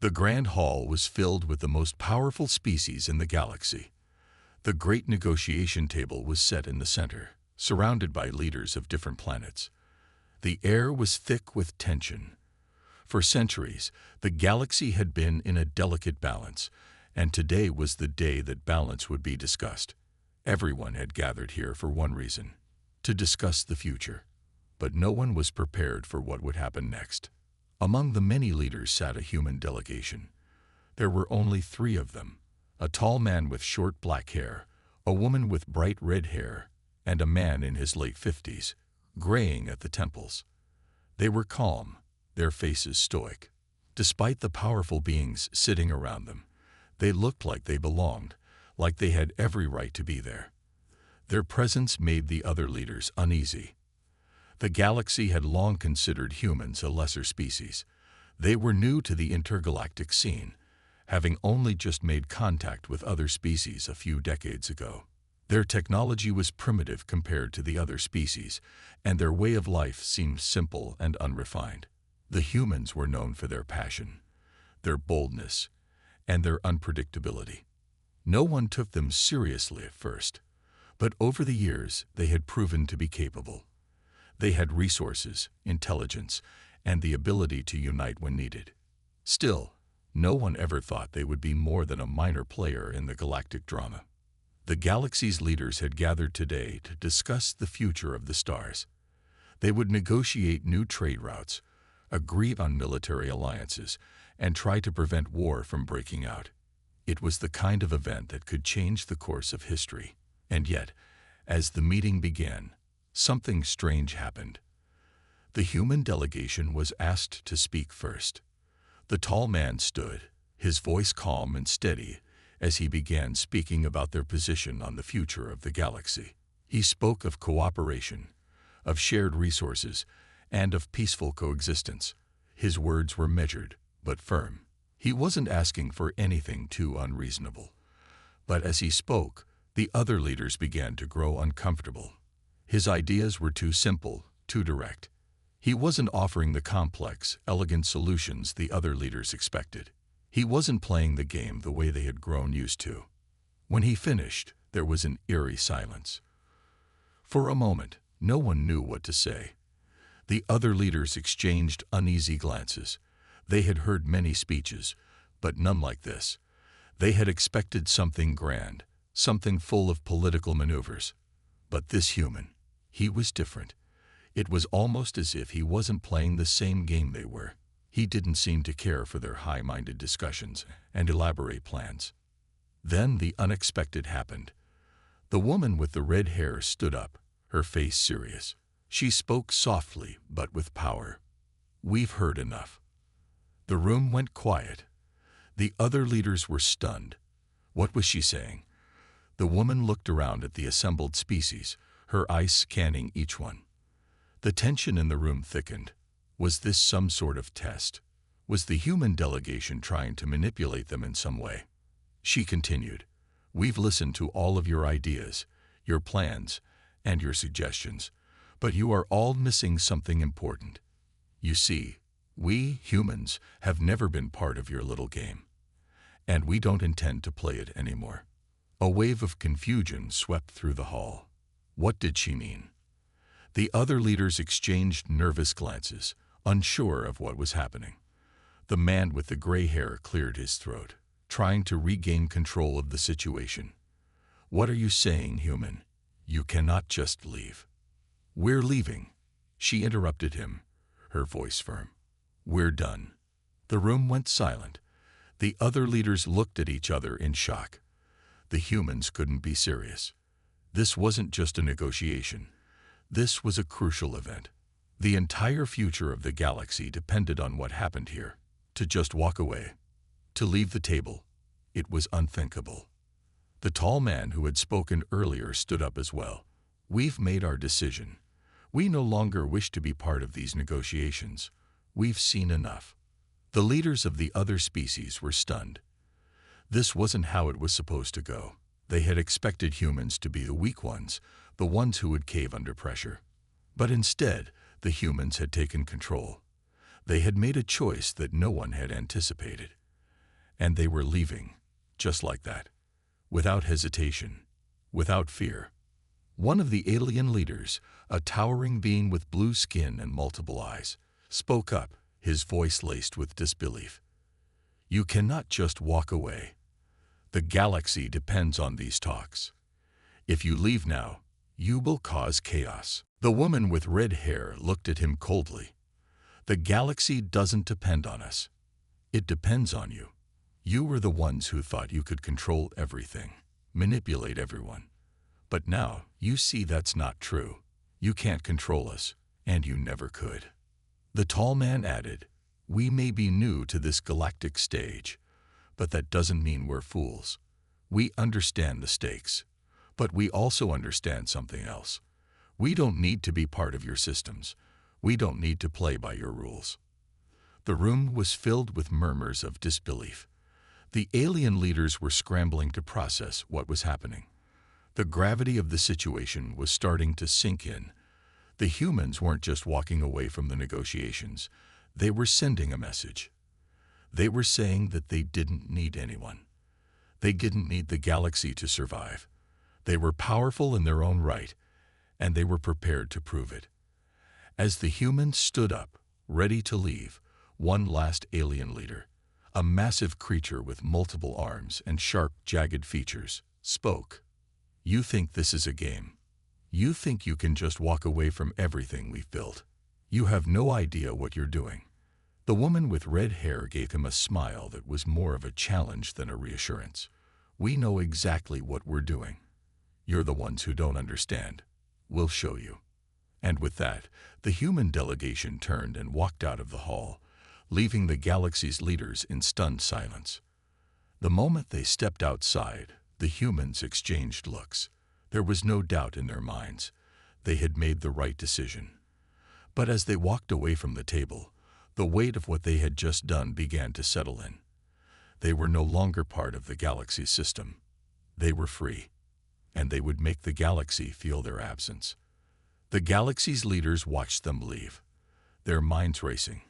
The Grand Hall was filled with the most powerful species in the galaxy. The great negotiation table was set in the center, surrounded by leaders of different planets. The air was thick with tension. For centuries, the galaxy had been in a delicate balance, and today was the day that balance would be discussed. Everyone had gathered here for one reason: to discuss the future. But no one was prepared for what would happen next. Among the many leaders sat a human delegation. There were only 3 of them: a tall man with short black hair, a woman with bright red hair, and a man in his late 50s, graying at the temples. They were calm, their faces stoic. Despite the powerful beings sitting around them, they looked like they belonged, like they had every right to be there. Their presence made the other leaders uneasy. The galaxy had long considered humans a lesser species. They were new to the intergalactic scene, having only just made contact with other species a few decades ago. Their technology was primitive compared to the other species, and their way of life seemed simple and unrefined. The humans were known for their passion, their boldness, and their unpredictability. No one took them seriously at first, but over the years they had proven to be capable. They had resources, intelligence, and the ability to unite when needed. Still, no one ever thought they would be more than a minor player in the galactic drama. The galaxy's leaders had gathered today to discuss the future of the stars. They would negotiate new trade routes, agree on military alliances, and try to prevent war from breaking out. It was the kind of event that could change the course of history. And yet, as the meeting began, something strange happened. The human delegation was asked to speak first. The tall man stood, his voice calm and steady, as he began speaking about their position on the future of the galaxy. He spoke of cooperation, of shared resources, and of peaceful coexistence. His words were measured, but firm. He wasn't asking for anything too unreasonable. But as he spoke, the other leaders began to grow uncomfortable. His ideas were too simple, too direct. He wasn't offering the complex, elegant solutions the other leaders expected. He wasn't playing the game the way they had grown used to. When he finished, there was an eerie silence. For a moment, no one knew what to say. The other leaders exchanged uneasy glances. They had heard many speeches, but none like this. They had expected something grand, something full of political maneuvers. But this human, he was different. It was almost as if he wasn't playing the same game they were. He didn't seem to care for their high-minded discussions and elaborate plans. Then the unexpected happened. The woman with the red hair stood up, her face serious. She spoke softly but with power. "We've heard enough." The room went quiet. The other leaders were stunned. What was she saying? The woman looked around at the assembled species, her eyes scanning each one. The tension in the room thickened. Was this some sort of test? Was the human delegation trying to manipulate them in some way? She continued, "We've listened to all of your ideas, your plans, and your suggestions, but you are all missing something important. You see, we, humans, have never been part of your little game, and we don't intend to play it anymore." A wave of confusion swept through the hall. What did she mean? The other leaders exchanged nervous glances, unsure of what was happening. The man with the gray hair cleared his throat, trying to regain control of the situation. "What are you saying, human? You cannot just leave." "We're leaving," she interrupted him, her voice firm. "We're done." The room went silent. The other leaders looked at each other in shock. The humans couldn't be serious. This wasn't just a negotiation. This was a crucial event. The entire future of the galaxy depended on what happened here. To just walk away, to leave the table, it was unthinkable. The tall man who had spoken earlier stood up as well. "We've made our decision. We no longer wish to be part of these negotiations. We've seen enough." The leaders of the other species were stunned. This wasn't how it was supposed to go. They had expected humans to be the weak ones, the ones who would cave under pressure. But instead, the humans had taken control. They had made a choice that no one had anticipated. And they were leaving, just like that, without hesitation, without fear. One of the alien leaders, a towering being with blue skin and multiple eyes, spoke up, his voice laced with disbelief. "You cannot just walk away. The galaxy depends on these talks. If you leave now, you will cause chaos." The woman with red hair looked at him coldly. "The galaxy doesn't depend on us. It depends on you. You were the ones who thought you could control everything, manipulate everyone. But now you see that's not true. You can't control us, and you never could." The tall man added, "We may be new to this galactic stage, but that doesn't mean we're fools. We understand the stakes, but we also understand something else. We don't need to be part of your systems. We don't need to play by your rules." The room was filled with murmurs of disbelief. The alien leaders were scrambling to process what was happening. The gravity of the situation was starting to sink in. The humans weren't just walking away from the negotiations. They were sending a message. They were saying that they didn't need anyone. They didn't need the galaxy to survive. They were powerful in their own right, and they were prepared to prove it. As the humans stood up, ready to leave, one last alien leader, a massive creature with multiple arms and sharp, jagged features, spoke. "You think this is a game. You think you can just walk away from everything we've built. You have no idea what you're doing." The woman with red hair gave him a smile that was more of a challenge than a reassurance. "We know exactly what we're doing. You're the ones who don't understand. We'll show you." And with that, the human delegation turned and walked out of the hall, leaving the galaxy's leaders in stunned silence. The moment they stepped outside, the humans exchanged looks. There was no doubt in their minds. They had made the right decision. But as they walked away from the table, the weight of what they had just done began to settle in. They were no longer part of the galaxy system. They were free, and they would make the galaxy feel their absence. The galaxy's leaders watched them leave, their minds racing.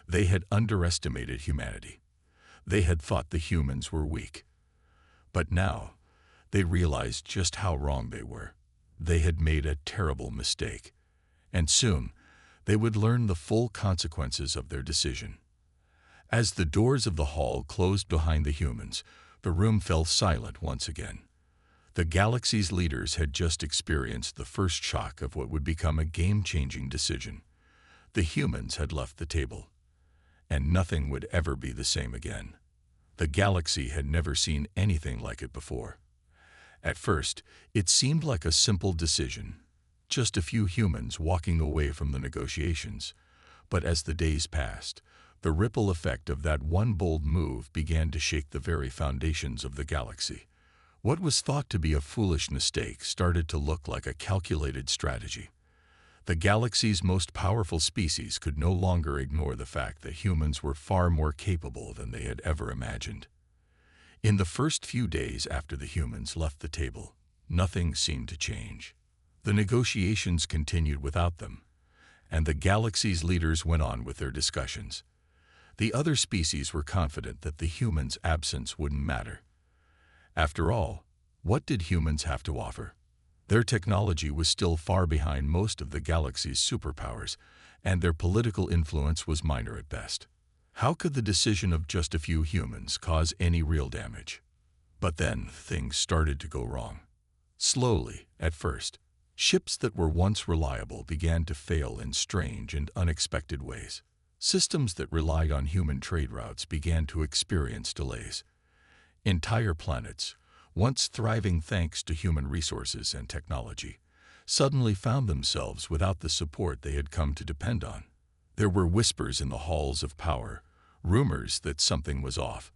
They had underestimated humanity. They had thought the humans were weak. But now, they realized just how wrong they were. They had made a terrible mistake, and soon they would learn the full consequences of their decision. As the doors of the hall closed behind the humans, the room fell silent once again. The galaxy's leaders had just experienced the first shock of what would become a game-changing decision. The humans had left the table, and nothing would ever be the same again. The galaxy had never seen anything like it before. At first, it seemed like a simple decision, just a few humans walking away from the negotiations. But as the days passed, the ripple effect of that one bold move began to shake the very foundations of the galaxy. What was thought to be a foolish mistake started to look like a calculated strategy. The galaxy's most powerful species could no longer ignore the fact that humans were far more capable than they had ever imagined. In the first few days after the humans left the table, nothing seemed to change. The negotiations continued without them, and the galaxy's leaders went on with their discussions. The other species were confident that the humans' absence wouldn't matter. After all, what did humans have to offer? Their technology was still far behind most of the galaxy's superpowers, and their political influence was minor at best. How could the decision of just a few humans cause any real damage? But then things started to go wrong. Slowly, at first, ships that were once reliable began to fail in strange and unexpected ways. Systems that relied on human trade routes began to experience delays. Entire planets, once thriving thanks to human resources and technology, suddenly found themselves without the support they had come to depend on. There were whispers in the halls of power, rumors that something was off,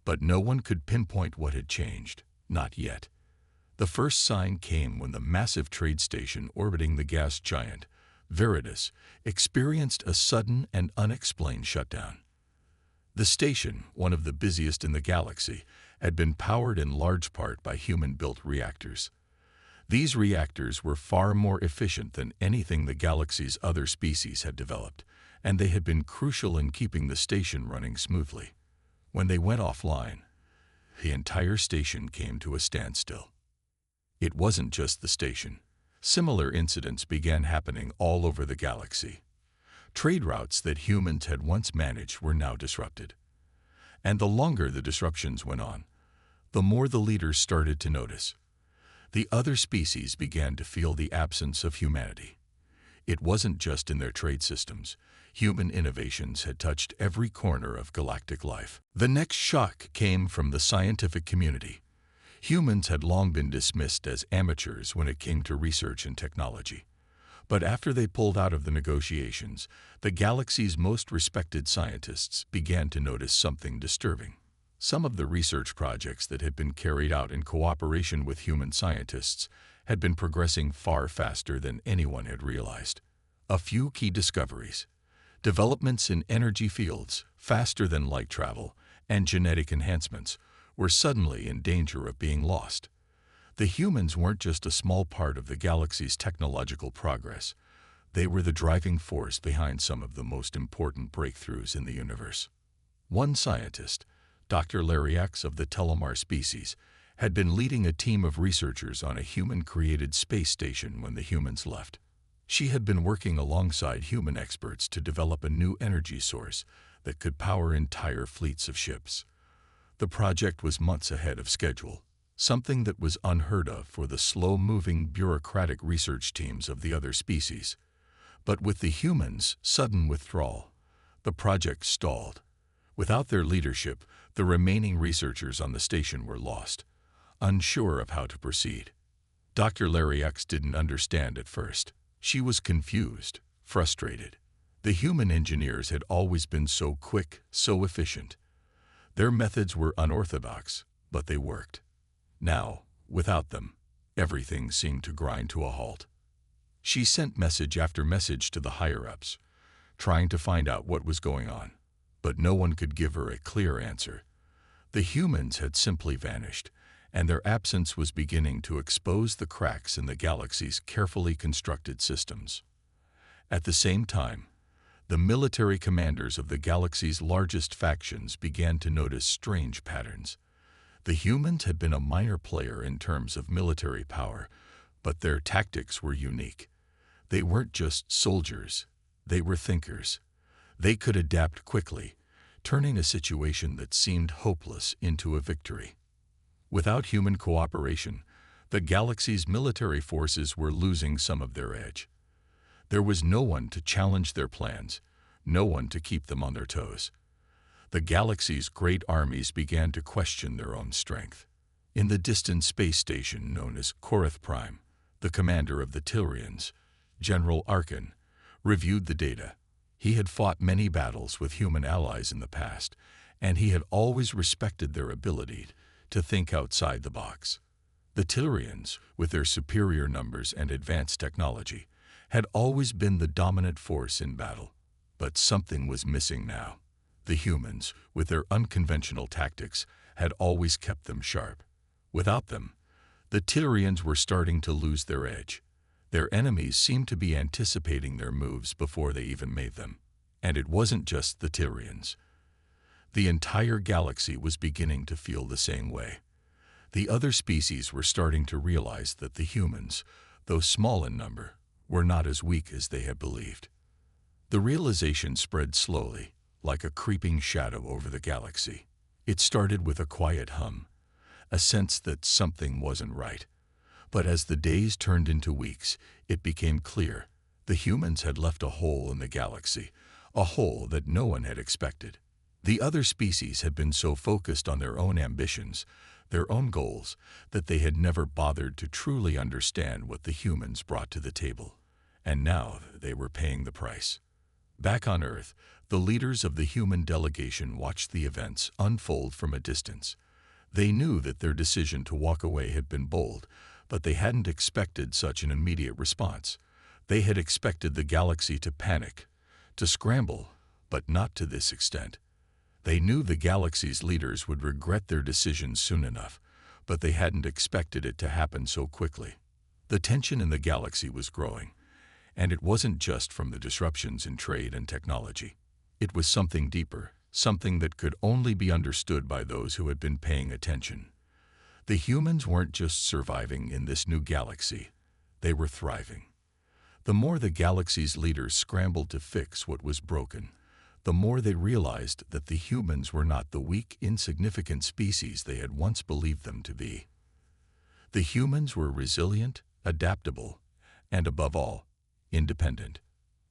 but no one could pinpoint what had changed, not yet. The first sign came when the massive trade station orbiting the gas giant, Veritas, experienced a sudden and unexplained shutdown. The station, one of the busiest in the galaxy, had been powered in large part by human-built reactors. These reactors were far more efficient than anything the galaxy's other species had developed, and they had been crucial in keeping the station running smoothly. When they went offline, the entire station came to a standstill. It wasn't just the station. Similar incidents began happening all over the galaxy. Trade routes that humans had once managed were now disrupted. And the longer the disruptions went on, the more the leaders started to notice. The other species began to feel the absence of humanity. It wasn't just in their trade systems. Human innovations had touched every corner of galactic life. The next shock came from the scientific community. Humans had long been dismissed as amateurs when it came to research and technology. But after they pulled out of the negotiations, the galaxy's most respected scientists began to notice something disturbing. Some of the research projects that had been carried out in cooperation with human scientists had been progressing far faster than anyone had realized. A few key discoveries: developments in energy fields, faster than light travel, and genetic enhancements were suddenly in danger of being lost. The humans weren't just a small part of the galaxy's technological progress. They were the driving force behind some of the most important breakthroughs in the universe. One scientist, Dr. Lariax of the Telomar species, had been leading a team of researchers on a human-created space station when the humans left. She had been working alongside human experts to develop a new energy source that could power entire fleets of ships. The project was months ahead of schedule, something that was unheard of for the slow-moving bureaucratic research teams of the other species. But with the humans' sudden withdrawal, the project stalled. Without their leadership, the remaining researchers on the station were lost, unsure of how to proceed. Dr. Lariax didn't understand at first. She was confused, frustrated. The human engineers had always been so quick, so efficient. Their methods were unorthodox, but they worked. Now, without them, everything seemed to grind to a halt. She sent message after message to the higher-ups, trying to find out what was going on, but no one could give her a clear answer. The humans had simply vanished, and their absence was beginning to expose the cracks in the galaxy's carefully constructed systems. At the same time, the military commanders of the galaxy's largest factions began to notice strange patterns. The humans had been a minor player in terms of military power, but their tactics were unique. They weren't just soldiers, they were thinkers. They could adapt quickly, turning a situation that seemed hopeless into a victory. Without human cooperation, the galaxy's military forces were losing some of their edge. There was no one to challenge their plans, no one to keep them on their toes. The galaxy's great armies began to question their own strength. In the distant space station known as Korath Prime, the commander of the Tilrians, General Arkin, reviewed the data. He had fought many battles with human allies in the past, and he had always respected their ability to think outside the box. The Tilrians, with their superior numbers and advanced technology, had always been the dominant force in battle. But something was missing now. The humans, with their unconventional tactics, had always kept them sharp. Without them, the Tilrians were starting to lose their edge. Their enemies seemed to be anticipating their moves before they even made them. And it wasn't just the Tilrians. The entire galaxy was beginning to feel the same way. The other species were starting to realize that the humans, though small in number, were not as weak as they had believed. The realization spread slowly, like a creeping shadow over the galaxy. It started with a quiet hum, a sense that something wasn't right. But as the days turned into weeks, it became clear. The humans had left a hole in the galaxy, a hole that no one had expected. The other species had been so focused on their own ambitions, their own goals, that they had never bothered to truly understand what the humans brought to the table. And now they were paying the price. Back on Earth, the leaders of the human delegation watched the events unfold from a distance. They knew that their decision to walk away had been bold, but they hadn't expected such an immediate response. They had expected the galaxy to panic, to scramble, but not to this extent. They knew the galaxy's leaders would regret their decisions soon enough, but they hadn't expected it to happen so quickly. The tension in the galaxy was growing, and it wasn't just from the disruptions in trade and technology. It was something deeper, something that could only be understood by those who had been paying attention. The humans weren't just surviving in this new galaxy, they were thriving. The more the galaxy's leaders scrambled to fix what was broken, the more they realized that the humans were not the weak, insignificant species they had once believed them to be. The humans were resilient, adaptable, and above all, independent.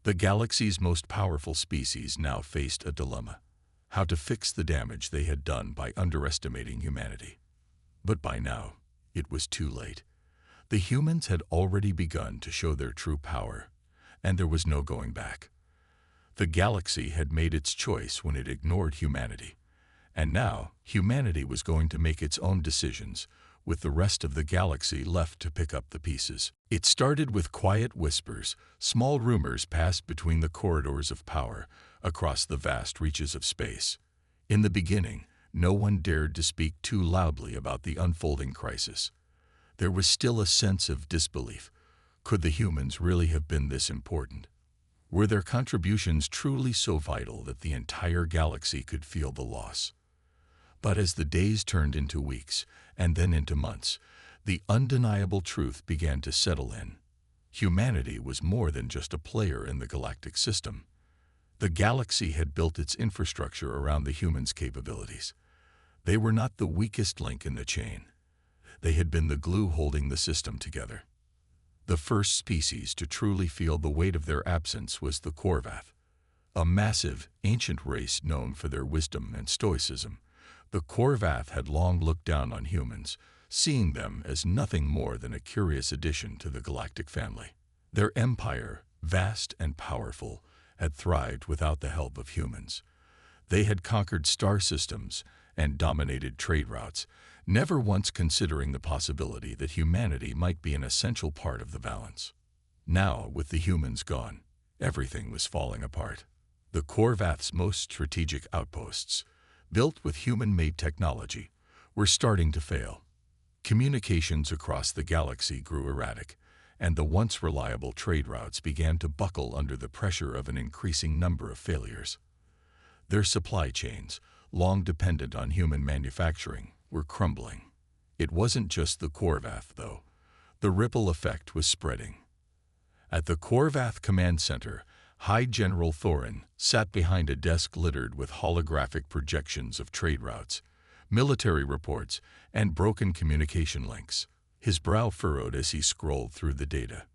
The galaxy's most powerful species now faced a dilemma: how to fix the damage they had done by underestimating humanity. But by now, it was too late. The humans had already begun to show their true power, and there was no going back. The galaxy had made its choice when it ignored humanity, and now humanity was going to make its own decisions, with the rest of the galaxy left to pick up the pieces. It started with quiet whispers. Small rumors passed between the corridors of power across the vast reaches of space. In the beginning, no one dared to speak too loudly about the unfolding crisis. There was still a sense of disbelief. Could the humans really have been this important? Were their contributions truly so vital that the entire galaxy could feel the loss? But as the days turned into weeks, and then into months, the undeniable truth began to settle in. Humanity was more than just a player in the galactic system. The galaxy had built its infrastructure around the humans' capabilities. They were not the weakest link in the chain. They had been the glue holding the system together. The first species to truly feel the weight of their absence was the Korvath, a massive, ancient race known for their wisdom and stoicism. The Korvath had long looked down on humans, seeing them as nothing more than a curious addition to the galactic family. Their empire, vast and powerful, had thrived without the help of humans. They had conquered star systems and dominated trade routes, never once considering the possibility that humanity might be an essential part of the balance. Now, with the humans gone, everything was falling apart. The Korvath's most strategic outposts, built with human-made technology, were starting to fail. Communications across the galaxy grew erratic, and the once reliable trade routes began to buckle under the pressure of an increasing number of failures. Their supply chains, long dependent on human manufacturing, were crumbling. It wasn't just the Korvath, though. The ripple effect was spreading. At the Korvath Command Center, High General Thorin sat behind a desk littered with holographic projections of trade routes, military reports, and broken communication links. His brow furrowed as he scrolled through the data.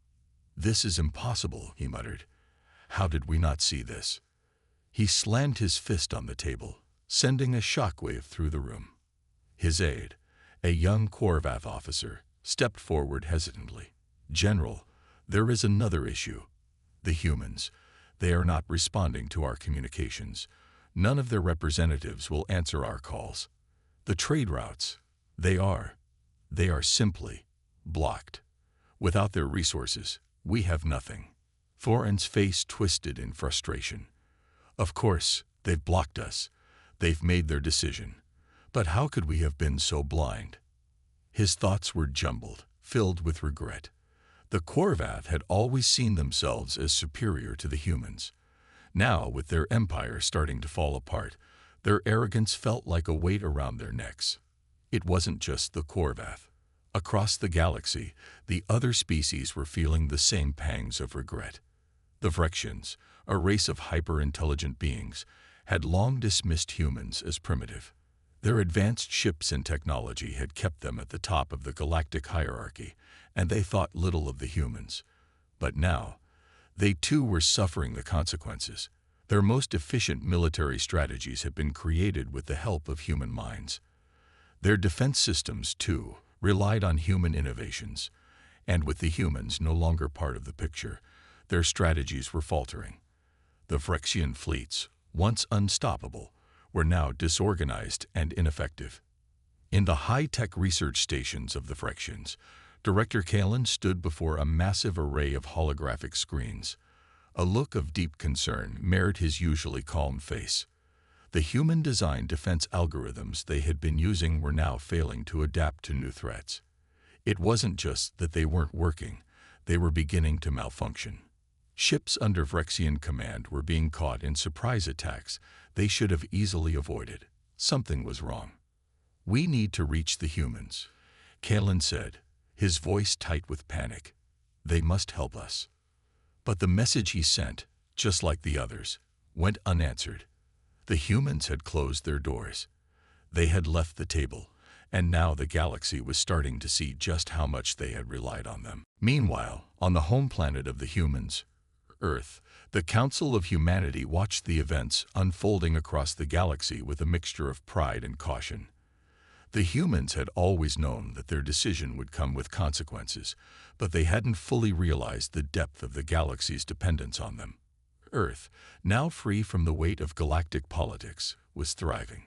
"This is impossible," he muttered. "How did we not see this?" He slammed his fist on the table, sending a shockwave through the room. His aide, a young Korvath officer, stepped forward hesitantly. "General, there is another issue. The humans, they are not responding to our communications. None of their representatives will answer our calls. The trade routes, they are simply blocked. Without their resources, we have nothing." Thorin's face twisted in frustration. "Of course, they've blocked us. They've made their decision. But how could we have been so blind?" His thoughts were jumbled, filled with regret. The Korvath had always seen themselves as superior to the humans. Now, with their empire starting to fall apart, their arrogance felt like a weight around their necks. It wasn't just the Korvath. Across the galaxy, the other species were feeling the same pangs of regret. The Phyrexians, a race of hyper-intelligent beings, had long dismissed humans as primitive. Their advanced ships and technology had kept them at the top of the galactic hierarchy, and they thought little of the humans. But now, they too were suffering the consequences. Their most efficient military strategies had been created with the help of human minds. Their defense systems, too, relied on human innovations, and with the humans no longer part of the picture, their strategies were faltering. The Phyrexian fleets, once unstoppable, were now disorganized and ineffective. In the high-tech research stations of the Phyrexians, Director Kalen stood before a massive array of holographic screens. A look of deep concern marred his usually calm face. The human-designed defense algorithms they had been using were now failing to adapt to new threats. It wasn't just that they weren't working, they were beginning to malfunction. Ships under Phyrexian command were being caught in surprise attacks they should have easily avoided. Something was wrong. "We need to reach the humans," Kalen said, his voice tight with panic. "They must help us." But the message he sent, just like the others, went unanswered. The humans had closed their doors. They had left the table, and now the galaxy was starting to see just how much they had relied on them. Meanwhile, on the home planet of the humans, Earth, the Council of Humanity watched the events unfolding across the galaxy with a mixture of pride and caution. The humans had always known that their decision would come with consequences, but they hadn't fully realized the depth of the galaxy's dependence on them. Earth, now free from the weight of galactic politics, was thriving.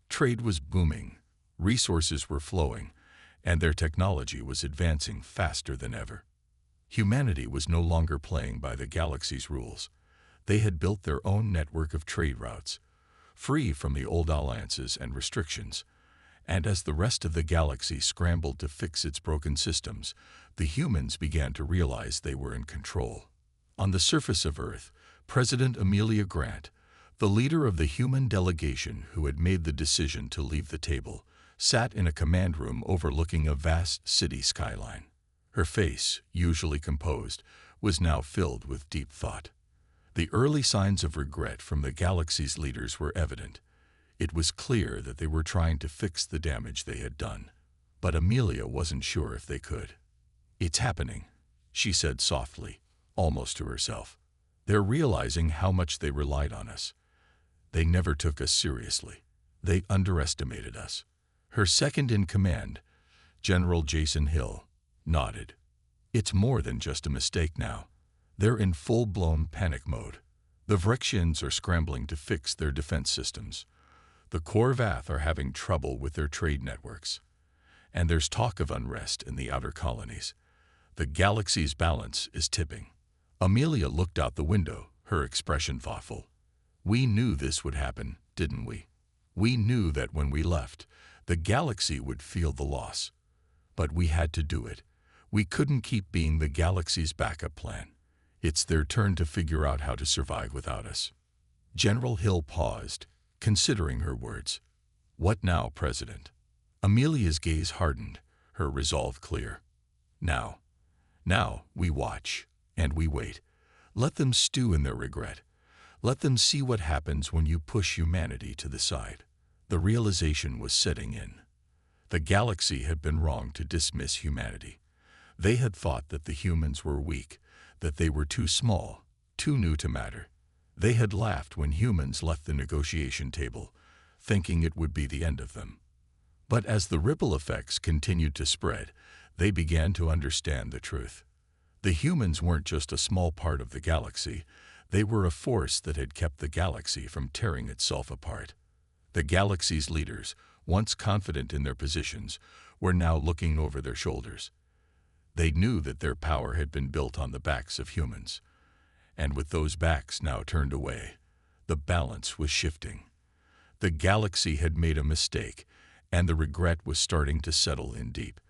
Trade was booming, resources were flowing, and their technology was advancing faster than ever. Humanity was no longer playing by the galaxy's rules. They had built their own network of trade routes, free from the old alliances and restrictions. And as the rest of the galaxy scrambled to fix its broken systems, the humans began to realize they were in control. On the surface of Earth, President Amelia Grant, the leader of the human delegation who had made the decision to leave the table, sat in a command room overlooking a vast city skyline. Her face, usually composed, was now filled with deep thought. The early signs of regret from the galaxy's leaders were evident. It was clear that they were trying to fix the damage they had done, but Amelia wasn't sure if they could. "It's happening," she said softly, almost to herself. "They're realizing how much they relied on us. They never took us seriously. They underestimated us." Her second-in-command, General Jason Hill, nodded. "It's more than just a mistake now. They're in full-blown panic mode. The Vrexians are scrambling to fix their defense systems. The Korvath are having trouble with their trade networks. And there's talk of unrest in the outer colonies. The galaxy's balance is tipping." Amelia looked out the window, her expression thoughtful. "We knew this would happen, didn't we? We knew that when we left, the galaxy would feel the loss. But we had to do it. We couldn't keep being the galaxy's backup plan. It's their turn to figure out how to survive without us." General Hill paused, considering her words. "What now, President?" Amelia's gaze hardened, her resolve clear. Now, we watch, and we wait. Let them stew in their regret. Let them see what happens when you push humanity to the side." The realization was setting in. The galaxy had been wrong to dismiss humanity. They had thought that the humans were weak, that they were too small, too new to matter. They had laughed when humans left the negotiation table, thinking it would be the end of them. But as the ripple effects continued to spread, they began to understand the truth. The humans weren't just a small part of the galaxy. They were a force that had kept the galaxy from tearing itself apart. The galaxy's leaders, once confident in their positions, were now looking over their shoulders. They knew that their power had been built on the backs of humans. And with those backs now turned away, the balance was shifting. The galaxy had made a mistake, and the regret was starting to settle in deep.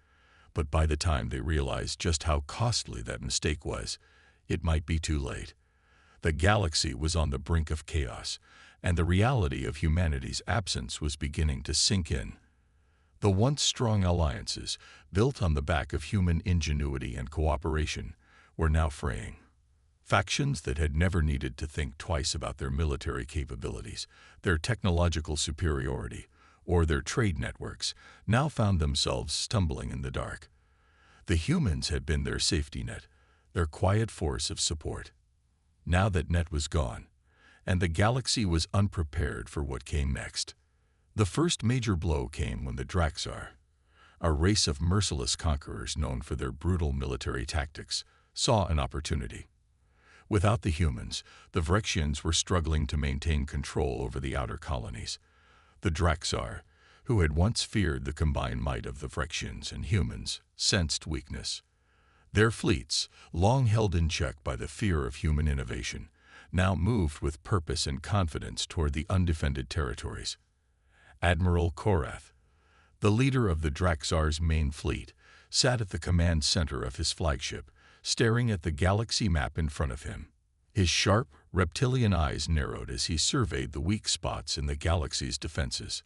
But by the time they realized just how costly that mistake was, it might be too late. The galaxy was on the brink of chaos, and the reality of humanity's absence was beginning to sink in. The once strong alliances, built on the back of human ingenuity and cooperation, were now fraying. Factions that had never needed to think twice about their military capabilities, their technological superiority, or their trade networks, now found themselves stumbling in the dark. The humans had been their safety net, their quiet force of support. Now that net was gone, and the galaxy was unprepared for what came next. The first major blow came when the Draxar, a race of merciless conquerors known for their brutal military tactics, saw an opportunity. Without the humans, the Vrexians were struggling to maintain control over the outer colonies. The Draxar, who had once feared the combined might of the Vrexians and humans, sensed weakness. Their fleets, long held in check by the fear of human innovation, now moved with purpose and confidence toward the undefended territories. Admiral Korath, the leader of the Draxar's main fleet, sat at the command center of his flagship, staring at the galaxy map in front of him. His sharp, reptilian eyes narrowed as he surveyed the weak spots in the galaxy's defenses.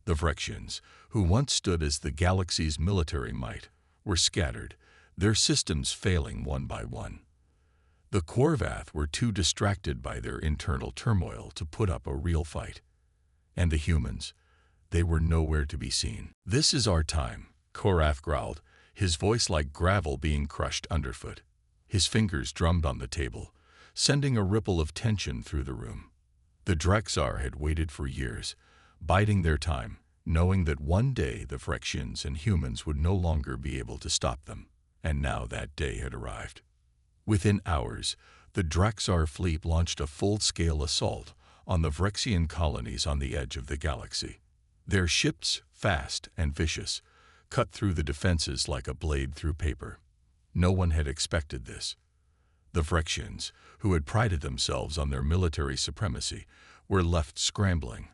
The Vrexians, who once stood as the galaxy's military might, were scattered, their systems failing one by one. The Korvath were too distracted by their internal turmoil to put up a real fight. And the humans, they were nowhere to be seen. "This is our time," Korath growled, his voice like gravel being crushed underfoot. His fingers drummed on the table, sending a ripple of tension through the room. The Draxar had waited for years, biding their time, knowing that one day the Vrexians and humans would no longer be able to stop them, and now that day had arrived. Within hours, the Draxar fleet launched a full-scale assault on the Vrexian colonies on the edge of the galaxy. Their ships, fast and vicious, cut through the defenses like a blade through paper. No one had expected this. The Vrexians, who had prided themselves on their military supremacy, were left scrambling,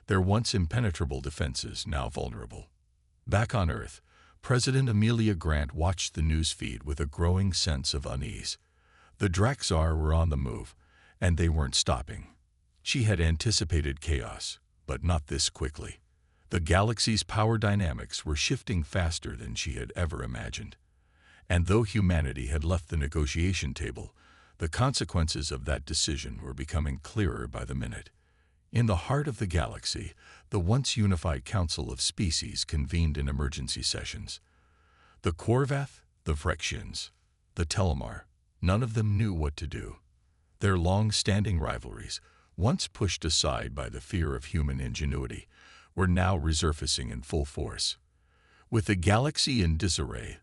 their once impenetrable defenses now vulnerable. Back on Earth, President Amelia Grant watched the news feed with a growing sense of unease. The Draxar were on the move, and they weren't stopping. She had anticipated chaos, but not this quickly. The galaxy's power dynamics were shifting faster than she had ever imagined. And though humanity had left the negotiation table, the consequences of that decision were becoming clearer by the minute. In the heart of the galaxy, the once unified Council of Species convened in emergency sessions. The Korvath, the Vrexians, the Telmar, none of them knew what to do. Their long-standing rivalries, once pushed aside by the fear of human ingenuity, were now resurfacing in full force. With the galaxy in disarray,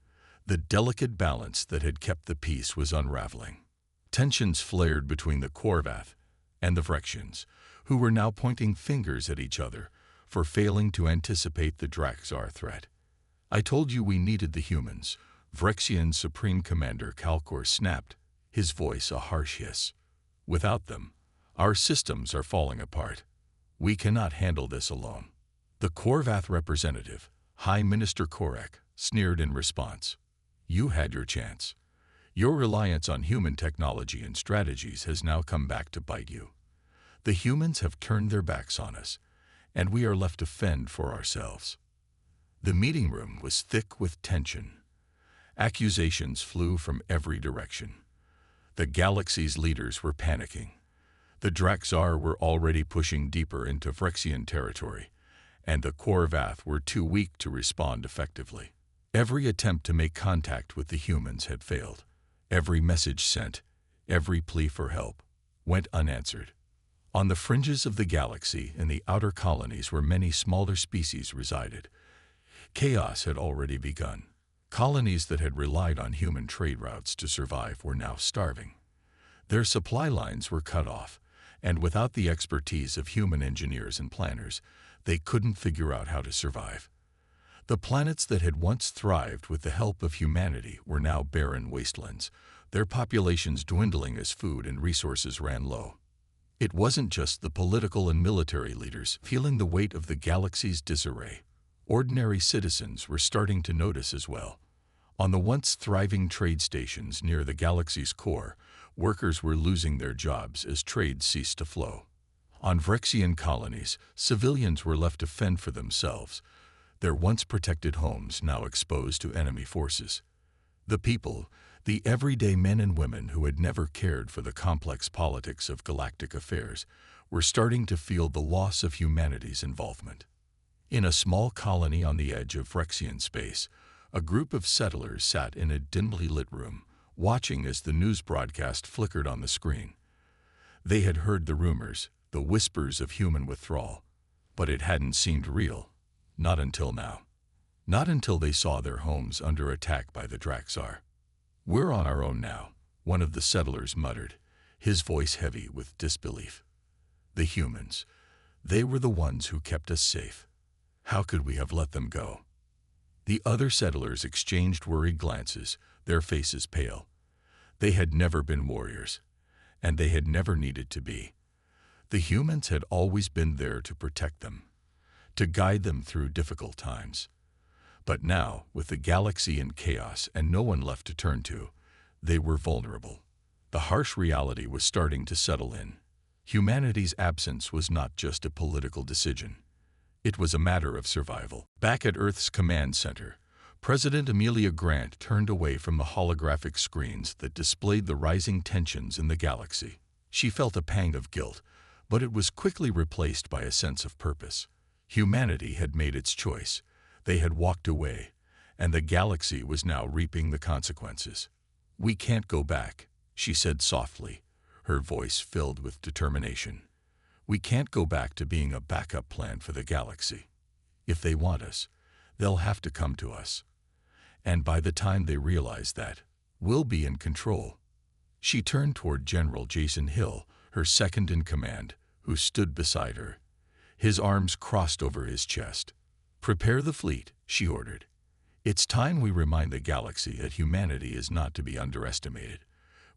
the delicate balance that had kept the peace was unraveling. Tensions flared between the Korvath and the Vrexians, who were now pointing fingers at each other for failing to anticipate the Draxar threat. "I told you we needed the humans," Vrexian Supreme Commander Kalkor snapped, his voice a harsh hiss. "Without them, our systems are falling apart. We cannot handle this alone." The Korvath representative, High Minister Korek, sneered in response. "You had your chance. Your reliance on human technology and strategies has now come back to bite you. The humans have turned their backs on us, and we are left to fend for ourselves." The meeting room was thick with tension. Accusations flew from every direction. The galaxy's leaders were panicking. The Draxar were already pushing deeper into Vrexian territory, and the Korvath were too weak to respond effectively. Every attempt to make contact with the humans had failed. Every message sent, every plea for help, went unanswered. On the fringes of the galaxy, in the outer colonies where many smaller species resided, chaos had already begun. Colonies that had relied on human trade routes to survive were now starving. Their supply lines were cut off, and without the expertise of human engineers and planners, they couldn't figure out how to survive. The planets that had once thrived with the help of humanity were now barren wastelands, their populations dwindling as food and resources ran low. It wasn't just the political and military leaders feeling the weight of the galaxy's disarray. Ordinary citizens were starting to notice as well. On the once thriving trade stations near the galaxy's core, workers were losing their jobs as trade ceased to flow. On Vrexian colonies, civilians were left to fend for themselves, their once protected homes now exposed to enemy forces. The people, the everyday men and women who had never cared for the complex politics of galactic affairs, were starting to feel the loss of humanity's involvement. In a small colony on the edge of Vrexian space, a group of settlers sat in a dimly lit room, watching as the news broadcast flickered on the screen. They had heard the rumors, the whispers of human withdrawal, but it hadn't seemed real. Not until now. Not until they saw their homes under attack by the Draxar. "We're on our own now," one of the settlers muttered, his voice heavy with disbelief. "The humans, they were the ones who kept us safe. How could we have let them go?" The other settlers exchanged worried glances, their faces pale. They had never been warriors, and they had never needed to be. The humans had always been there to protect them, to guide them through difficult times. But now, with the galaxy in chaos and no one left to turn to, they were vulnerable. The harsh reality was starting to settle in. Humanity's absence was not just a political decision. It was a matter of survival. Back at Earth's command center, President Amelia Grant turned away from the holographic screens that displayed the rising tensions in the galaxy. She felt a pang of guilt, but it was quickly replaced by a sense of purpose. Humanity had made its choice. They had walked away, and the galaxy was now reaping the consequences. "We can't go back," she said softly, her voice filled with determination. "We can't go back to being a backup plan for the galaxy. If they want us, they'll have to come to us. And by the time they realize that, we'll be in control." She turned toward General Jason Hill, her second in command, who stood beside her. His arms crossed over his chest. "Prepare the fleet," she ordered. "It's time we remind the galaxy that humanity is not to be underestimated.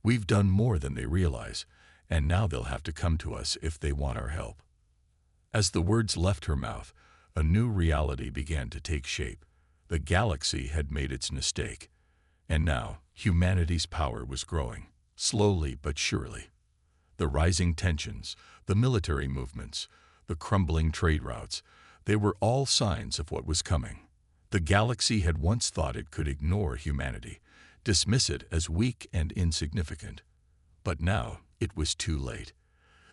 We've done more than they realize, and now they'll have to come to us if they want our help." As the words left her mouth, a new reality began to take shape. The galaxy had made its mistake, and now humanity's power was growing, slowly but surely. The rising tensions, the military movements, the crumbling trade routes, they were all signs of what was coming. The galaxy had once thought it could ignore humanity, dismiss it as weak and insignificant. But now it was too late.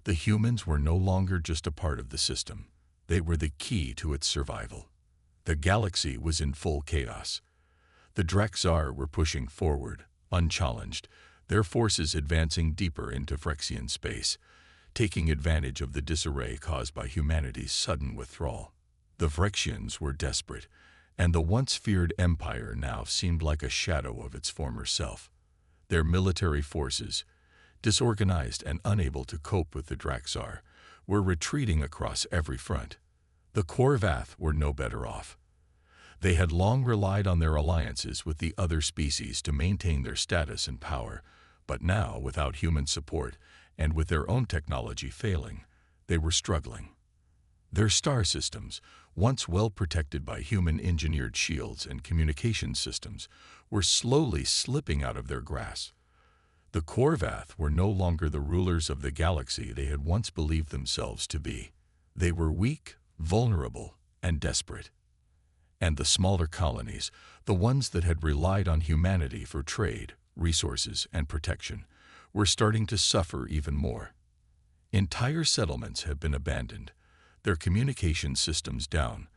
The humans were no longer just a part of the system. They were the key to its survival. The galaxy was in full chaos. The Draxar were pushing forward, unchallenged, their forces advancing deeper into Phyrexian space, taking advantage of the disarray caused by humanity's sudden withdrawal. The Phyrexians were desperate, and the once feared empire now seemed like a shadow of its former self. Their military forces, disorganized and unable to cope with the Draxar, were retreating across every front. The Korvath were no better off. They had long relied on their alliances with the other species to maintain their status and power, but now, without human support and with their own technology failing, they were struggling. Their star systems, once well protected by human-engineered shields and communication systems, were slowly slipping out of their grasp. The Korvath were no longer the rulers of the galaxy they had once believed themselves to be. They were weak, vulnerable, and desperate. And the smaller colonies, the ones that had relied on humanity for trade, resources, and protection, were starting to suffer even more. Entire settlements had been abandoned, their communication systems down,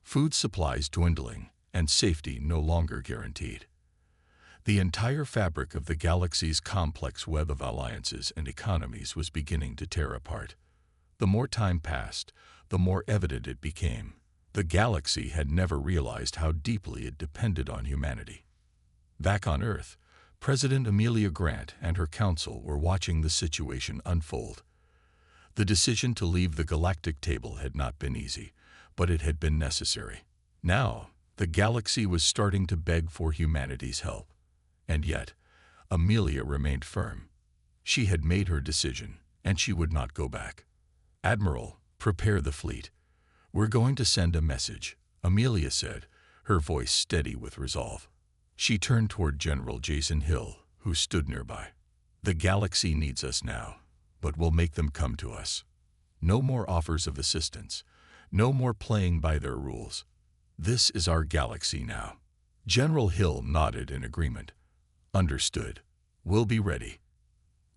food supplies dwindling, and safety no longer guaranteed. The entire fabric of the galaxy's complex web of alliances and economies was beginning to tear apart. The more time passed, the more evident it became. The galaxy had never realized how deeply it depended on humanity. Back on Earth, President Amelia Grant and her council were watching the situation unfold. The decision to leave the galactic table had not been easy, but it had been necessary. Now, the galaxy was starting to beg for humanity's help. And yet, Amelia remained firm. She had made her decision, and she would not go back. "Admiral, prepare the fleet. We're going to send a message," Amelia said, her voice steady with resolve. She turned toward General Jason Hill, who stood nearby. "The galaxy needs us now, but we'll make them come to us. No more offers of assistance. No more playing by their rules. This is our galaxy now." General Hill nodded in agreement. "Understood. We'll be ready."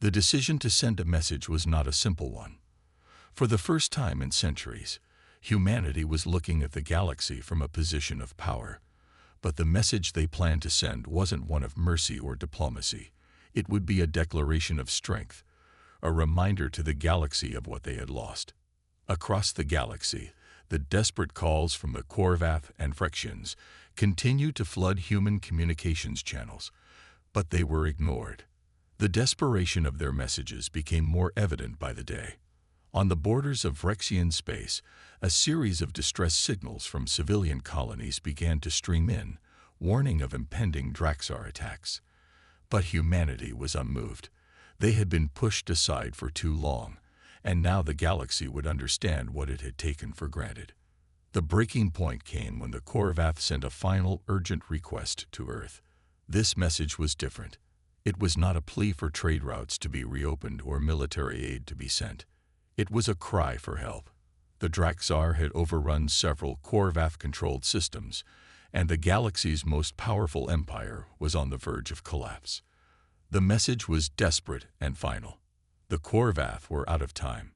The decision to send a message was not a simple one. For the first time in centuries, humanity was looking at the galaxy from a position of power. But the message they planned to send wasn't one of mercy or diplomacy. It would be a declaration of strength, a reminder to the galaxy of what they had lost. Across the galaxy, the desperate calls from the Korvath and Phyrexians continued to flood human communications channels, but they were ignored. The desperation of their messages became more evident by the day. On the borders of Phyrexian space, a series of distress signals from civilian colonies began to stream in, warning of impending Draxar attacks. But humanity was unmoved. They had been pushed aside for too long, and now the galaxy would understand what it had taken for granted. The breaking point came when the Korvath sent a final urgent request to Earth. This message was different. It was not a plea for trade routes to be reopened or military aid to be sent. It was a cry for help. The Draxar had overrun several Korvath-controlled systems, and the galaxy's most powerful empire was on the verge of collapse. The message was desperate and final. The Korvath were out of time.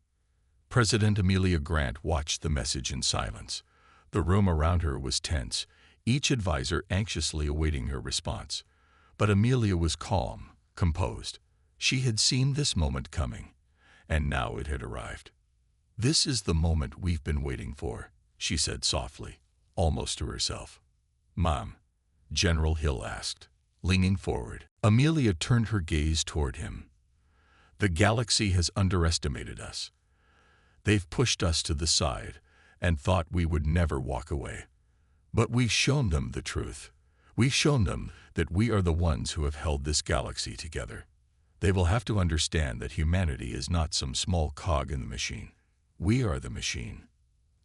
President Amelia Grant watched the message in silence. The room around her was tense, each advisor anxiously awaiting her response. But Amelia was calm, composed. She had seen this moment coming, and now it had arrived. "This is the moment we've been waiting for," she said softly, almost to herself. "Mom," General Hill asked, leaning forward. Amelia turned her gaze toward him. "The galaxy has underestimated us. They've pushed us to the side and thought we would never walk away. But we've shown them the truth. We've shown them that we are the ones who have held this galaxy together. They will have to understand that humanity is not some small cog in the machine. We are the machine."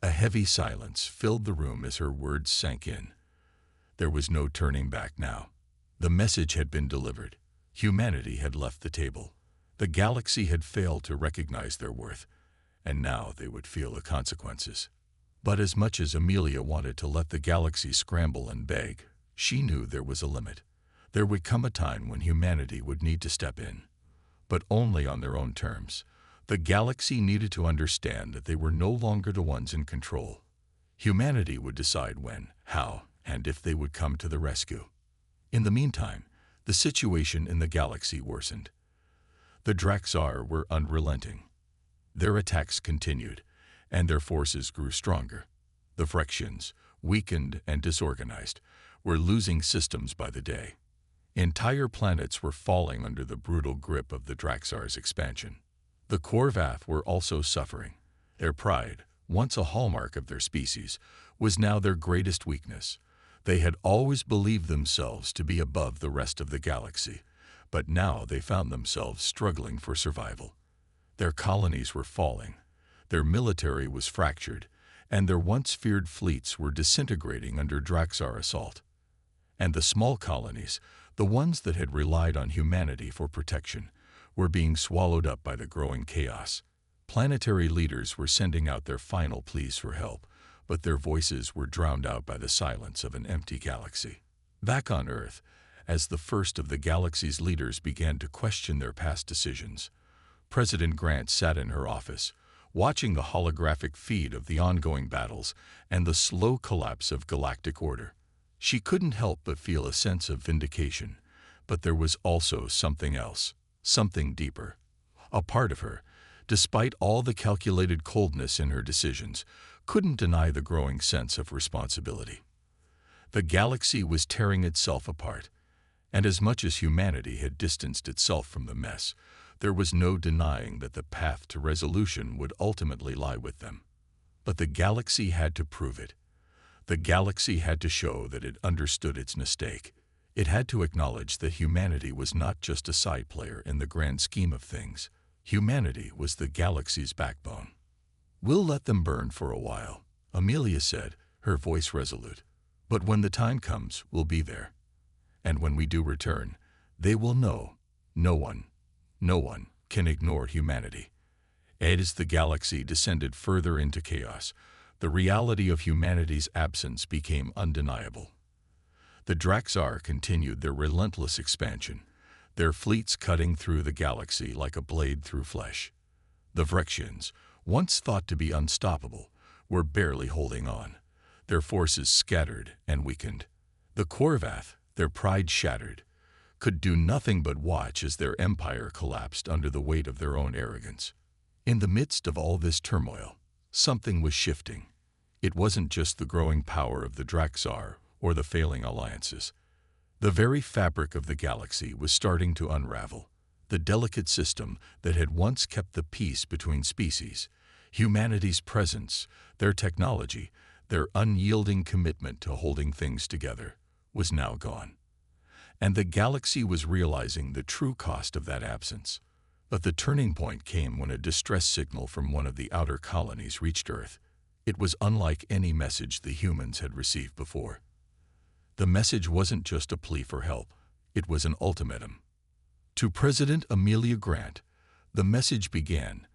A heavy silence filled the room as her words sank in. There was no turning back now. The message had been delivered. Humanity had left the table. The galaxy had failed to recognize their worth, and now they would feel the consequences. But as much as Amelia wanted to let the galaxy scramble and beg, she knew there was a limit. There would come a time when humanity would need to step in, but only on their own terms. The galaxy needed to understand that they were no longer the ones in control. Humanity would decide when, how, and if they would come to the rescue. In the meantime, the situation in the galaxy worsened. The Draxar were unrelenting. Their attacks continued, and their forces grew stronger. The Phyrexians, weakened and disorganized, were losing systems by the day. Entire planets were falling under the brutal grip of the Draxar's expansion. The Korvath were also suffering. Their pride, once a hallmark of their species, was now their greatest weakness. They had always believed themselves to be above the rest of the galaxy, but now they found themselves struggling for survival. Their colonies were falling, their military was fractured, and their once feared fleets were disintegrating under Draxar assault. And the small colonies, the ones that had relied on humanity for protection, were being swallowed up by the growing chaos. Planetary leaders were sending out their final pleas for help, but their voices were drowned out by the silence of an empty galaxy. Back on Earth, as the first of the galaxy's leaders began to question their past decisions, President Grant sat in her office, watching the holographic feed of the ongoing battles and the slow collapse of galactic order. She couldn't help but feel a sense of vindication, but there was also something else, something deeper. A part of her, despite all the calculated coldness in her decisions, couldn't deny the growing sense of responsibility. The galaxy was tearing itself apart, and as much as humanity had distanced itself from the mess, there was no denying that the path to resolution would ultimately lie with them. But the galaxy had to prove it. The galaxy had to show that it understood its mistake. It had to acknowledge that humanity was not just a side player in the grand scheme of things. Humanity was the galaxy's backbone. "We'll let them burn for a while," Amelia said, her voice resolute. "But when the time comes, we'll be there. And when we do return, they will know no one can ignore humanity." As the galaxy descended further into chaos, the reality of humanity's absence became undeniable. The Draxar continued their relentless expansion, their fleets cutting through the galaxy like a blade through flesh. The Phyrexians, once thought to be unstoppable, were barely holding on, their forces scattered and weakened. The Korvath, their pride shattered, could do nothing but watch as their empire collapsed under the weight of their own arrogance. In the midst of all this turmoil, something was shifting. It wasn't just the growing power of the Draxar or the failing alliances. The very fabric of the galaxy was starting to unravel. The delicate system that had once kept the peace between species, humanity's presence, their technology, their unyielding commitment to holding things together, was now gone. And the galaxy was realizing the true cost of that absence. But the turning point came when a distress signal from one of the outer colonies reached Earth. It was unlike any message the humans had received before. The message wasn't just a plea for help, it was an ultimatum. To President Amelia Grant, the message began,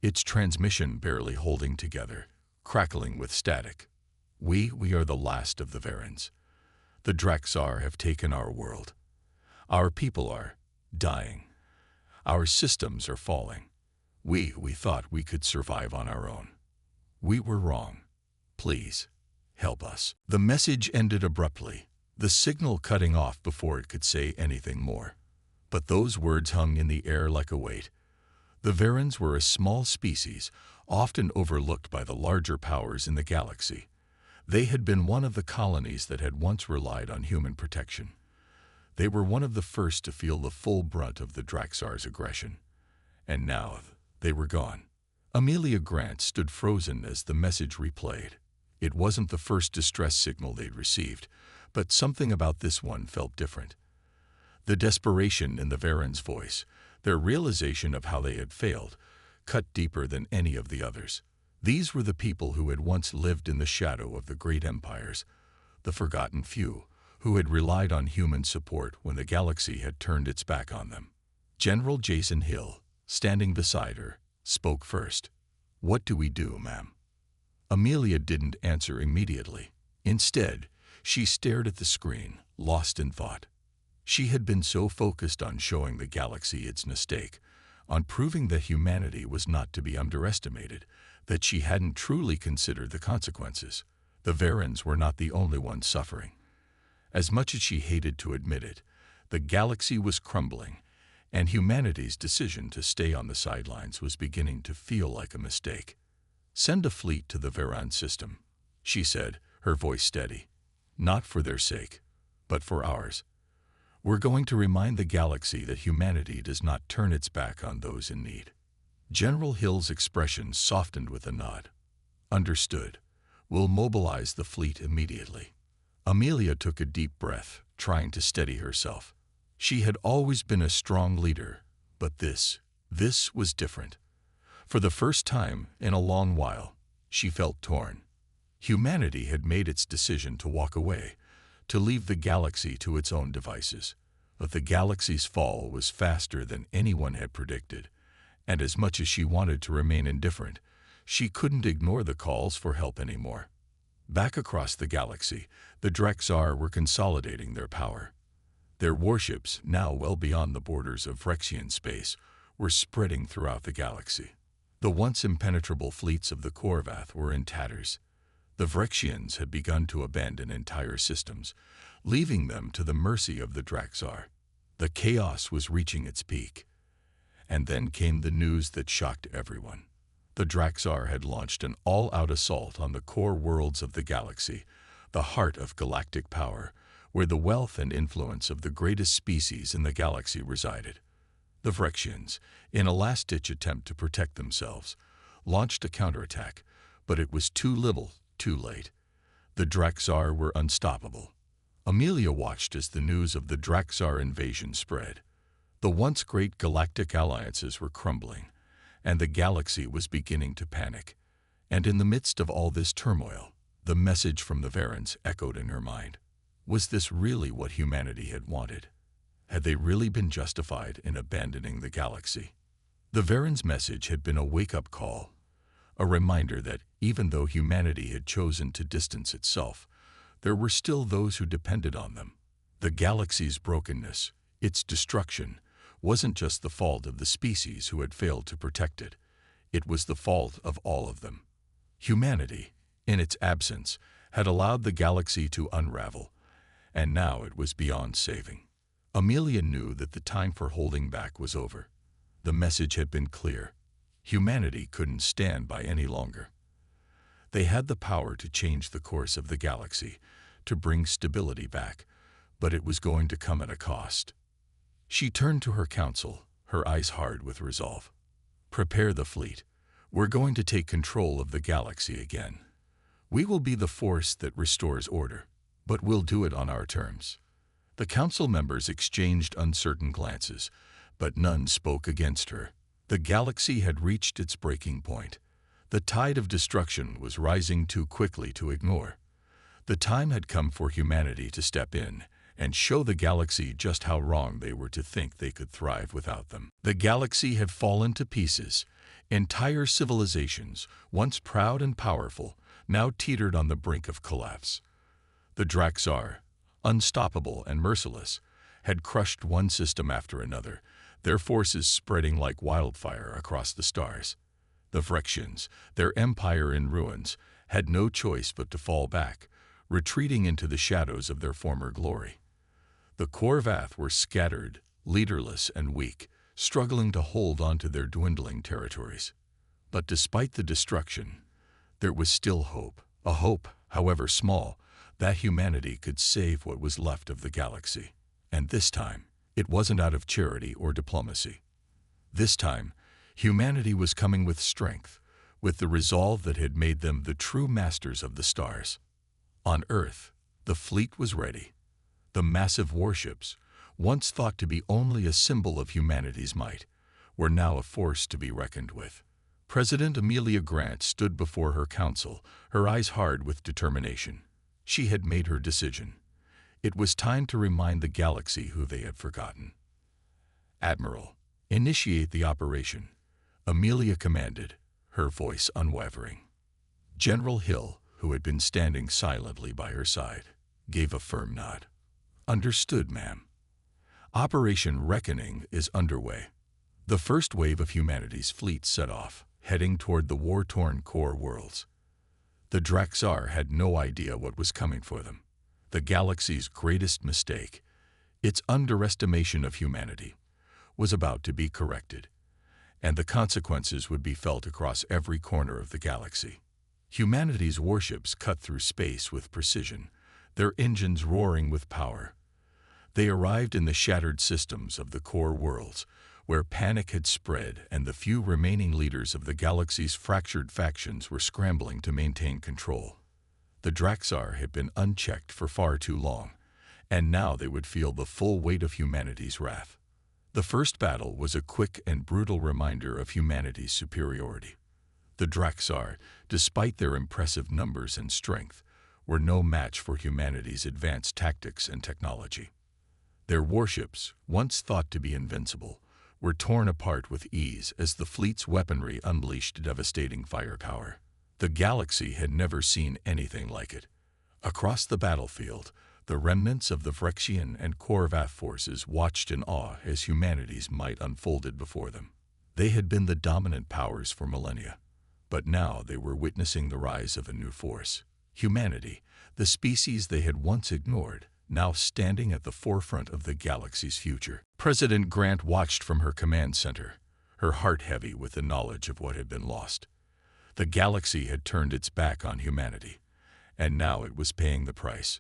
its transmission barely holding together, crackling with static. We are the last of the Varens. The Draxar have taken our world. Our people are dying. Our systems are falling. We thought we could survive on our own. We were wrong. Please, help us. The message ended abruptly, the signal cutting off before it could say anything more. But those words hung in the air like a weight. The Varens were a small species, often overlooked by the larger powers in the galaxy. They had been one of the colonies that had once relied on human protection. They were one of the first to feel the full brunt of the Draxar's aggression. And now they were gone. Amelia Grant stood frozen as the message replayed. It wasn't the first distress signal they'd received, but something about this one felt different. The desperation in the Varen's voice, their realization of how they had failed, cut deeper than any of the others. These were the people who had once lived in the shadow of the great empires, the forgotten few, who had relied on human support when the galaxy had turned its back on them. General Jason Hill, standing beside her, spoke first. "What do we do, ma'am?" Amelia didn't answer immediately. Instead, she stared at the screen, lost in thought. She had been so focused on showing the galaxy its mistake, on proving that humanity was not to be underestimated, that she hadn't truly considered the consequences. The Varens were not the only ones suffering. As much as she hated to admit it, the galaxy was crumbling, and humanity's decision to stay on the sidelines was beginning to feel like a mistake. "Send a fleet to the Varan system," she said, her voice steady. "Not for their sake, but for ours. We're going to remind the galaxy that humanity does not turn its back on those in need." General Hill's expression softened with a nod. "Understood. We'll mobilize the fleet immediately." Amelia took a deep breath, trying to steady herself. She had always been a strong leader, but this was different. For the first time in a long while, she felt torn. Humanity had made its decision to walk away, to leave the galaxy to its own devices. But the galaxy's fall was faster than anyone had predicted, and as much as she wanted to remain indifferent, she couldn't ignore the calls for help anymore. Back across the galaxy, the Draxar were consolidating their power. Their warships, now well beyond the borders of Vrexian space, were spreading throughout the galaxy. The once impenetrable fleets of the Korvath were in tatters. The Vrexians had begun to abandon entire systems, leaving them to the mercy of the Draxar. The chaos was reaching its peak. And then came the news that shocked everyone. The Draxar had launched an all-out assault on the core worlds of the galaxy, the heart of galactic power, where the wealth and influence of the greatest species in the galaxy resided. The Vrexians, in a last-ditch attempt to protect themselves, launched a counterattack, but it was too little, too late. The Draxar were unstoppable. Amelia watched as the news of the Draxar invasion spread. The once great galactic alliances were crumbling, and the galaxy was beginning to panic. And in the midst of all this turmoil, the message from the Varens echoed in her mind. Was this really what humanity had wanted? Had they really been justified in abandoning the galaxy? The Varens' message had been a wake-up call, a reminder that even though humanity had chosen to distance itself, there were still those who depended on them. The galaxy's brokenness, its destruction, wasn't just the fault of the species who had failed to protect it. It was the fault of all of them. Humanity, in its absence, had allowed the galaxy to unravel, and now it was beyond saving. Amelia knew that the time for holding back was over. The message had been clear. Humanity couldn't stand by any longer. They had the power to change the course of the galaxy, to bring stability back, but it was going to come at a cost. She turned to her council, her eyes hard with resolve. "Prepare the fleet. We're going to take control of the galaxy again. We will be the force that restores order, but we'll do it on our terms." The council members exchanged uncertain glances, but none spoke against her. The galaxy had reached its breaking point. The tide of destruction was rising too quickly to ignore. The time had come for humanity to step in, and show the galaxy just how wrong they were to think they could thrive without them. The galaxy had fallen to pieces. Entire civilizations, once proud and powerful, now teetered on the brink of collapse. The Draxar, unstoppable and merciless, had crushed one system after another, their forces spreading like wildfire across the stars. The Phyrexians, their empire in ruins, had no choice but to fall back, retreating into the shadows of their former glory. The Khorvath were scattered, leaderless and weak, struggling to hold onto their dwindling territories. But despite the destruction, there was still hope, a hope, however small, that humanity could save what was left of the galaxy. And this time, it wasn't out of charity or diplomacy. This time, humanity was coming with strength, with the resolve that had made them the true masters of the stars. On Earth, the fleet was ready. The massive warships, once thought to be only a symbol of humanity's might, were now a force to be reckoned with. President Amelia Grant stood before her council, her eyes hard with determination. She had made her decision. It was time to remind the galaxy who they had forgotten. "Admiral, initiate the operation," Amelia commanded, her voice unwavering. General Hill, who had been standing silently by her side, gave a firm nod. "Understood, ma'am. Operation Reckoning is underway." The first wave of humanity's fleet set off, heading toward the war-torn core worlds. The Draxar had no idea what was coming for them. The galaxy's greatest mistake, its underestimation of humanity, was about to be corrected, and the consequences would be felt across every corner of the galaxy. Humanity's warships cut through space with precision, their engines roaring with power. They arrived in the shattered systems of the core worlds, where panic had spread and the few remaining leaders of the galaxy's fractured factions were scrambling to maintain control. The Draxar had been unchecked for far too long, and now they would feel the full weight of humanity's wrath. The first battle was a quick and brutal reminder of humanity's superiority. The Draxar, despite their impressive numbers and strength, were no match for humanity's advanced tactics and technology. Their warships, once thought to be invincible, were torn apart with ease as the fleet's weaponry unleashed devastating firepower. The galaxy had never seen anything like it. Across the battlefield, the remnants of the Phyrexian and Khorvath forces watched in awe as humanity's might unfolded before them. They had been the dominant powers for millennia, but now they were witnessing the rise of a new force. Humanity, the species they had once ignored, now standing at the forefront of the galaxy's future. President Grant watched from her command center, her heart heavy with the knowledge of what had been lost. The galaxy had turned its back on humanity, and now it was paying the price.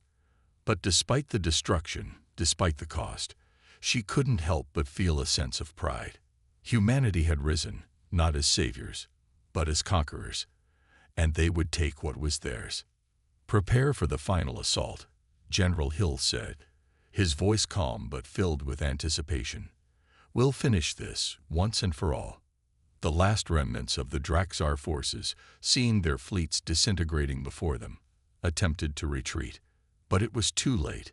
But despite the destruction, despite the cost, she couldn't help but feel a sense of pride. Humanity had risen, not as saviors, but as conquerors, and they would take what was theirs. "Prepare for the final assault," General Hill said, his voice calm but filled with anticipation. "We'll finish this, once and for all." The last remnants of the Draxar forces, seeing their fleets disintegrating before them, attempted to retreat. But it was too late.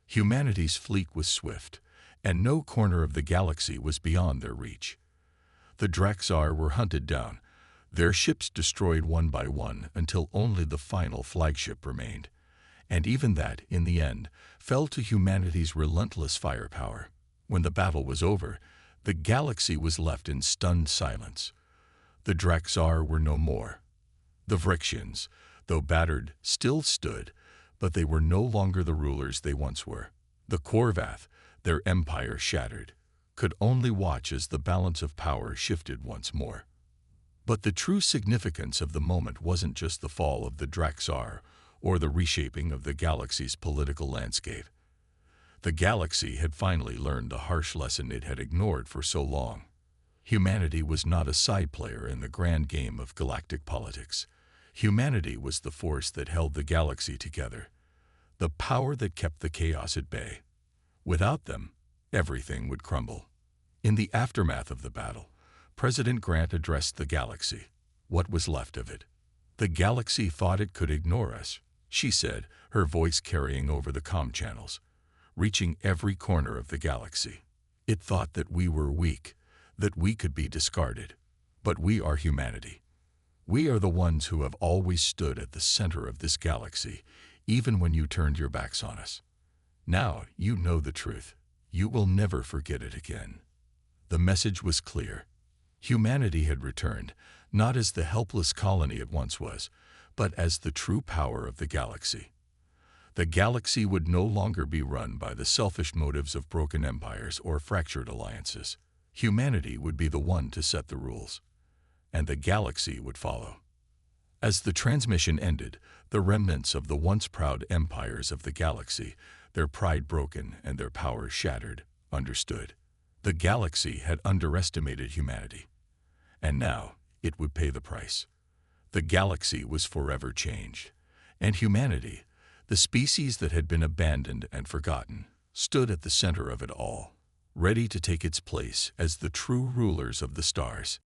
Humanity's fleet was swift, and no corner of the galaxy was beyond their reach. The Draxar were hunted down, their ships destroyed one by one until only the final flagship remained. And even that, in the end, fell to humanity's relentless firepower. When the battle was over, the galaxy was left in stunned silence. The Draxar were no more. The Phyrexians, though battered, still stood, but they were no longer the rulers they once were. The Khorvath, their empire shattered, could only watch as the balance of power shifted once more. But the true significance of the moment wasn't just the fall of the Draxar or the reshaping of the galaxy's political landscape. The galaxy had finally learned the harsh lesson it had ignored for so long. Humanity was not a side player in the grand game of galactic politics. Humanity was the force that held the galaxy together, the power that kept the chaos at bay. Without them, everything would crumble. In the aftermath of the battle, President Grant addressed the galaxy. What was left of it? "The galaxy thought it could ignore us," she said, her voice carrying over the comm channels. reaching every corner of the galaxy. It thought that we were weak, that we could be discarded. But we are humanity. We are the ones who have always stood at the center of this galaxy, even when you turned your backs on us. Now you know the truth. You will never forget it again. The message was clear. Humanity had returned, not as the helpless colony it once was, but as the true power of the galaxy. The galaxy would no longer be run by the selfish motives of broken empires or fractured alliances. Humanity would be the one to set the rules, and the galaxy would follow. As the transmission ended, the remnants of the once proud empires of the galaxy, their pride broken and their power shattered, understood. The galaxy had underestimated humanity, and now it would pay the price. The galaxy was forever changed, and humanity, the species that had been abandoned and forgotten, stood at the center of it all, ready to take its place as the true rulers of the stars.